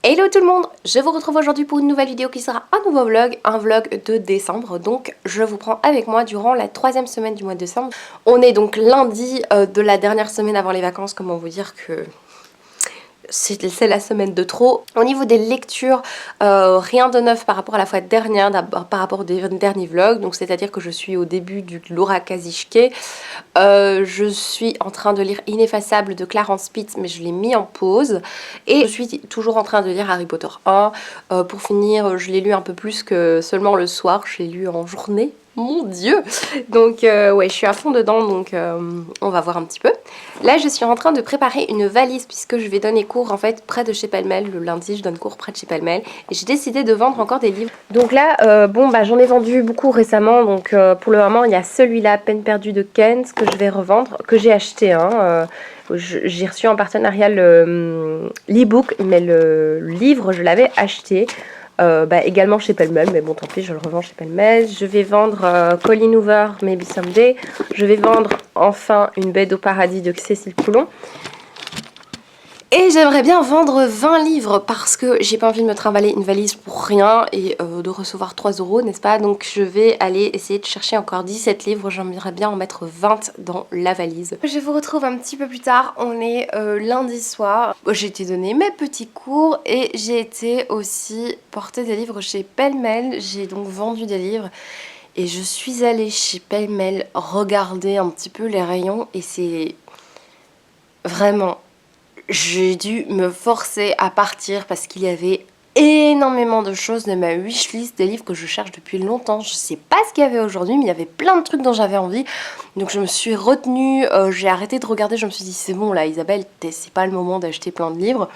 Hello tout le monde, je vous retrouve aujourd'hui pour une nouvelle vidéo qui sera un nouveau vlog, un vlog de décembre. Donc je vous prends avec moi durant la 3e semaine du mois de décembre. On est donc lundi de la dernière semaine avant les vacances, comment vous dire que c'est la semaine de trop. Au niveau des lectures, rien de neuf par rapport à la fois dernière, par rapport au dernier vlog. Donc c'est à dire que je suis au début du Laura Kazishke. Je suis en train de lire Ineffaçable de Clarence Spitz, mais je l'ai mis en pause. Et je suis toujours en train de lire Harry Potter 1. Pour finir, je l'ai lu un peu plus que seulement le soir. Je l'ai lu en journée. Mon dieu! Donc ouais, je suis à fond dedans, donc on va voir un petit peu. Là, je suis en train de préparer une valise puisque je vais donner cours en fait près de chez Pellemel. Le lundi, je donne cours près de chez Pellemel et j'ai décidé de vendre encore des livres. Donc là, bon bah j'en ai vendu beaucoup récemment, donc pour le moment, il y a celui-là, Peine perdue de Keynes, que je vais revendre, que j'ai acheté. J'ai reçu en partenariat l'e-book, mais le livre, je l'avais acheté. Également chez Pellemel, mais bon tant pis, je le revends chez Pellemel. Je vais vendre Colleen Hoover, Maybe Someday. Je vais vendre enfin Une bête au paradis de Cécile Coulon. Et j'aimerais bien vendre 20 livres parce que j'ai pas envie de me trimballer une valise pour rien et de recevoir 3 €, n'est-ce pas? Donc je vais aller essayer de chercher encore 17 livres, j'aimerais bien en mettre 20 dans la valise. Je vous retrouve un petit peu plus tard, on est lundi soir. J'ai été donner mes petits cours et j'ai été aussi porter des livres chez Pellemel. J'ai donc vendu des livres. Et je suis allée chez Pellemel regarder un petit peu les rayons et c'est vraiment... J'ai dû me forcer à partir parce qu'il y avait énormément de choses de ma wishlist, des livres que je cherche depuis longtemps. Je sais pas ce qu'il y avait aujourd'hui, mais il y avait plein de trucs dont j'avais envie. Donc je me suis retenue, j'ai arrêté de regarder, je me suis dit c'est bon là Isabelle, c'est pas le moment d'acheter plein de livres.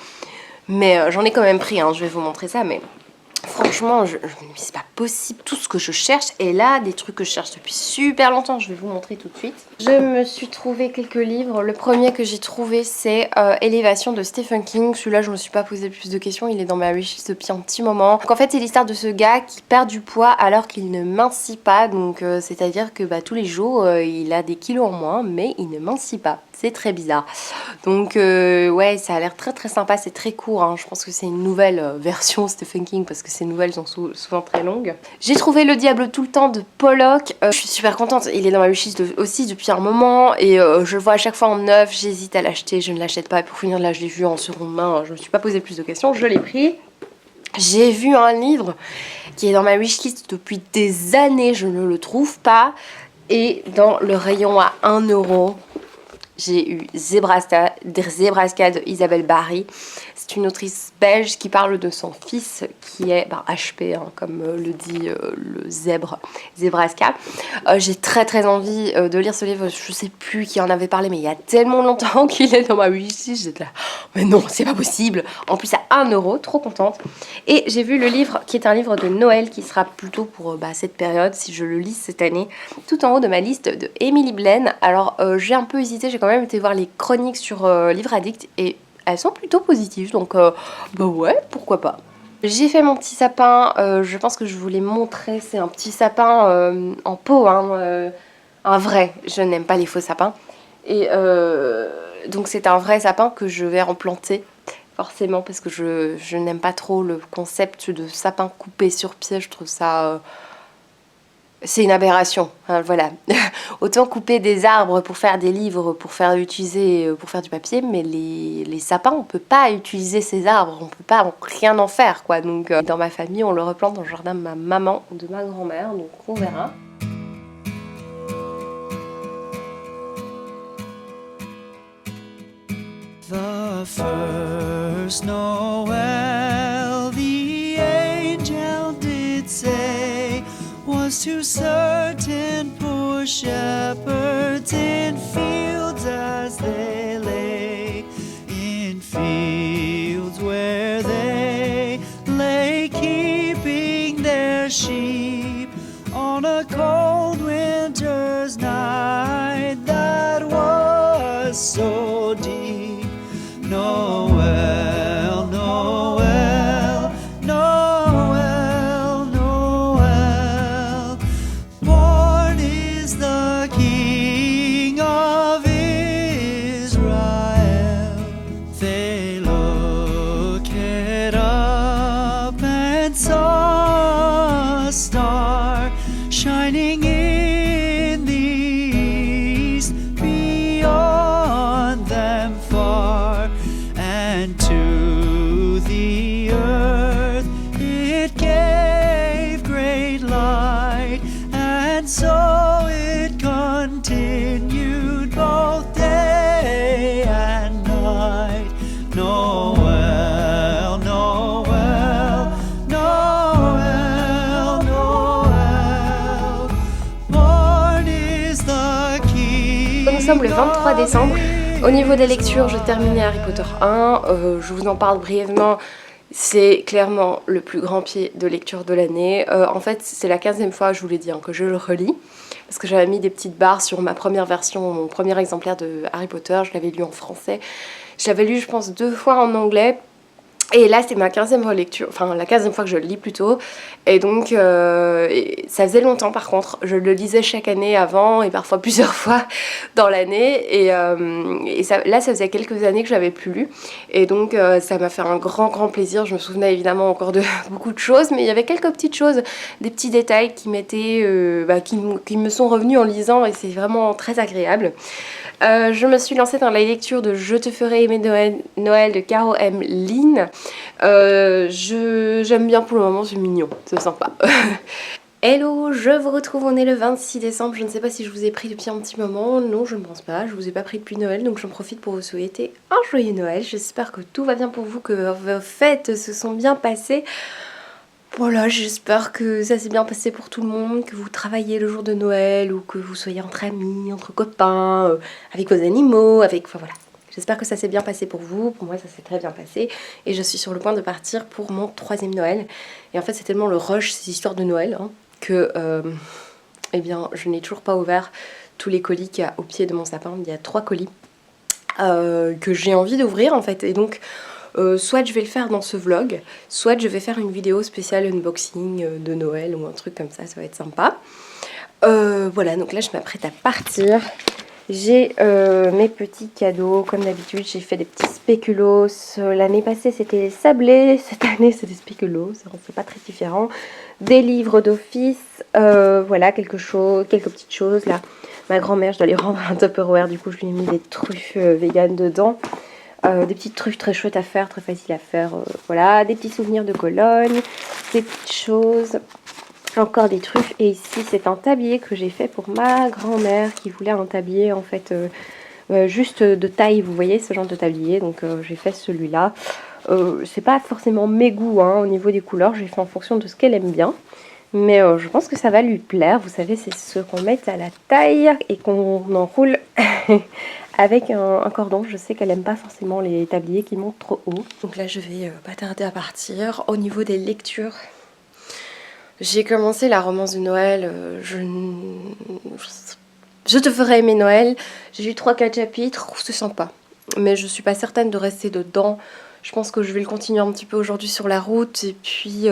Mais j'en ai quand même pris, je vais vous montrer ça, mais... Franchement, c'est pas possible, tout ce que je cherche est là, des trucs que je cherche depuis super longtemps, je vais vous montrer tout de suite. Je me suis trouvé quelques livres, le premier que j'ai trouvé c'est Élévation de Stephen King, celui-là je me suis pas posé plus de questions, il est dans ma wishlist depuis un petit moment. Donc en fait c'est l'histoire de ce gars qui perd du poids alors qu'il ne mincit pas, donc c'est à dire que tous les jours il a des kilos en moins mais il ne mincit pas. C'est très bizarre. Donc ouais, ça a l'air très très sympa, c'est très court, je pense que c'est une nouvelle version Stephen King parce que ces nouvelles sont souvent très longues. J'ai trouvé Le Diable tout le temps de Pollock, je suis super contente, il est dans ma wishlist aussi depuis un moment et je le vois à chaque fois en neuf, j'hésite à l'acheter, je ne l'achète pas et pour finir là je l'ai vu en seconde main, je me suis pas posé plus de questions, je l'ai pris. J'ai vu un livre qui est dans ma wishlist depuis des années, je ne le trouve pas et dans le rayon à 1 €. J'ai eu Zebraska de Isabelle Barry. C'est une autrice belge qui parle de son fils qui est HP, comme le dit le Zebraska. J'ai très très envie de lire ce livre. Je sais plus qui en avait parlé, mais il y a tellement longtemps qu'il est dans ma wishlist. J'étais là, mais non, c'est pas possible. En plus à 1 €, trop contente. Et j'ai vu le livre qui est un livre de Noël qui sera plutôt pour cette période, si je le lis cette année, tout en haut de ma liste de Emily Blaine. Alors j'ai un peu hésité, j'ai quand même été voir les chroniques sur Livre Addict et elles sont plutôt positives, donc ouais, pourquoi pas. J'ai fait mon petit sapin, je pense que je vous l'ai montré, c'est un petit sapin en pot, un vrai, je n'aime pas les faux sapins. Et donc c'est un vrai sapin que je vais replanter, forcément, parce que je n'aime pas trop le concept de sapin coupé sur pied, je trouve ça... c'est une aberration, voilà. Autant couper des arbres pour faire des livres, pour faire du papier, mais les sapins, on peut pas utiliser ces arbres, on peut pas rien en faire, quoi. Donc dans ma famille, on le replante dans le jardin de ma maman ou de ma grand-mère, donc on verra. The first Noel, the angel did say, was to certain poor shepherds in fields as they lay, in fields where they lay keeping their sheep on a cold winter's night that was so deep. Noel, Noel, Noel, Noel, born is the King of Israel. sommes le 23 décembre. Au niveau des lectures, je terminais Harry Potter 1. Je vous en parle brièvement. C'est clairement le plus grand pied de lecture de l'année. En fait, c'est la 15e fois, je vous l'ai dit, que je le relis. Parce que j'avais mis des petites barres sur ma première version, mon premier exemplaire de Harry Potter. Je l'avais lu en français. Je l'avais lu, je pense, 2 fois en anglais. Et là, c'est ma 15e relecture, enfin la 15e fois que je le lis plutôt. Et donc, ça faisait longtemps par contre. Je le lisais chaque année avant et parfois plusieurs fois dans l'année. Et ça, là, ça faisait quelques années que je l'avais plus lu. Et donc, ça m'a fait un grand plaisir. Je me souvenais évidemment encore de beaucoup de choses, mais il y avait quelques petites choses, des petits détails qui m'étaient, qui me sont revenus en lisant et c'est vraiment très agréable. Je me suis lancée dans la lecture de Je te ferai aimer Noël de Caro M. Lynn. J'aime bien pour le moment, c'est mignon, c'est sympa. Hello, je vous retrouve, on est le 26 décembre, je ne sais pas si je vous ai pris depuis un petit moment, non je ne pense pas, je vous ai pas pris depuis Noël, donc j'en profite pour vous souhaiter un joyeux Noël. J'espère que tout va bien pour vous, que vos fêtes se sont bien passées. Voilà, j'espère que ça s'est bien passé pour tout le monde, que vous travaillez le jour de Noël ou que vous soyez entre amis, entre copains, avec vos animaux, enfin voilà. J'espère que ça s'est bien passé pour vous, pour moi ça s'est très bien passé et je suis sur le point de partir pour mon 3e Noël. Et en fait c'est tellement le rush ces histoires de Noël que eh bien je n'ai toujours pas ouvert tous les colis qu'il y a au pied de mon sapin. Il y a 3 colis que j'ai envie d'ouvrir en fait et donc... soit je vais le faire dans ce vlog, soit je vais faire une vidéo spéciale unboxing de Noël ou un truc comme ça va être sympa. Voilà, donc là je m'apprête à partir. J'ai mes petits cadeaux, comme d'habitude j'ai fait des petits spéculoos. L'année passée c'était les sablés, cette année c'est des spéculoos, c'est pas très différent. Des livres d'office, voilà quelques petites choses là. Ma grand-mère, je dois lui rendre un Tupperware, du coup je lui ai mis des truffes vegan dedans. Des petites trucs très chouettes à faire, très faciles à faire, voilà, des petits souvenirs de Cologne, des petites choses, encore des truffes, et ici c'est un tablier que j'ai fait pour ma grand-mère qui voulait un tablier en fait juste de taille, vous voyez ce genre de tablier, donc j'ai fait celui-là. C'est pas forcément mes goûts au niveau des couleurs, j'ai fait en fonction de ce qu'elle aime bien. Mais je pense que ça va lui plaire, vous savez c'est ce qu'on met à la taille et qu'on enroule avec un cordon. Je sais qu'elle aime pas forcément les tabliers qui montent trop haut. Donc là je vais pas tarder à partir. Au niveau des lectures, j'ai commencé la romance de Noël, je te ferai aimer Noël. J'ai lu 3-4 chapitres, c'est sympa. Mais je suis pas certaine de rester dedans. Je pense que je vais le continuer un petit peu aujourd'hui sur la route et puis...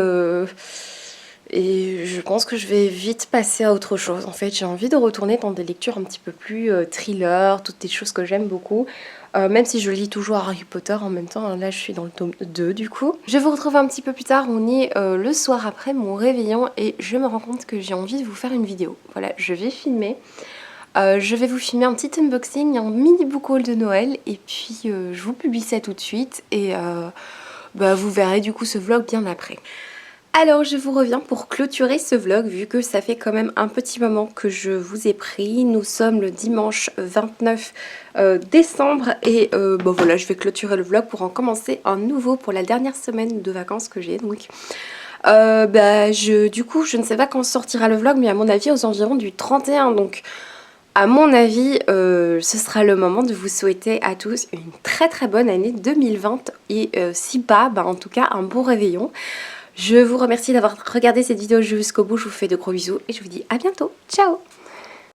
Et je pense que je vais vite passer à autre chose. En fait, j'ai envie de retourner dans des lectures un petit peu plus thriller, toutes des choses que j'aime beaucoup. Même si je lis toujours Harry Potter en même temps. Là, je suis dans le tome 2 du coup. Je vous retrouve un petit peu plus tard. On est le soir après mon réveillon et je me rends compte que j'ai envie de vous faire une vidéo. Voilà, je vais filmer. Je vais vous filmer un petit unboxing, un mini book haul de Noël. Et puis, je vous publie ça tout de suite. Et vous verrez du coup ce vlog bien après. Alors je vous reviens pour clôturer ce vlog vu que ça fait quand même un petit moment que je vous ai pris. Nous sommes le dimanche 29 décembre et voilà, je vais clôturer le vlog pour en commencer un nouveau pour la dernière semaine de vacances que j'ai donc. Du coup je ne sais pas quand sortira le vlog mais à mon avis aux environs du 31 donc à mon avis ce sera le moment de vous souhaiter à tous une très bonne année 2020 et si pas, en tout cas un bon réveillon. Je vous remercie d'avoir regardé cette vidéo jusqu'au bout, je vous fais de gros bisous et je vous dis à bientôt, ciao!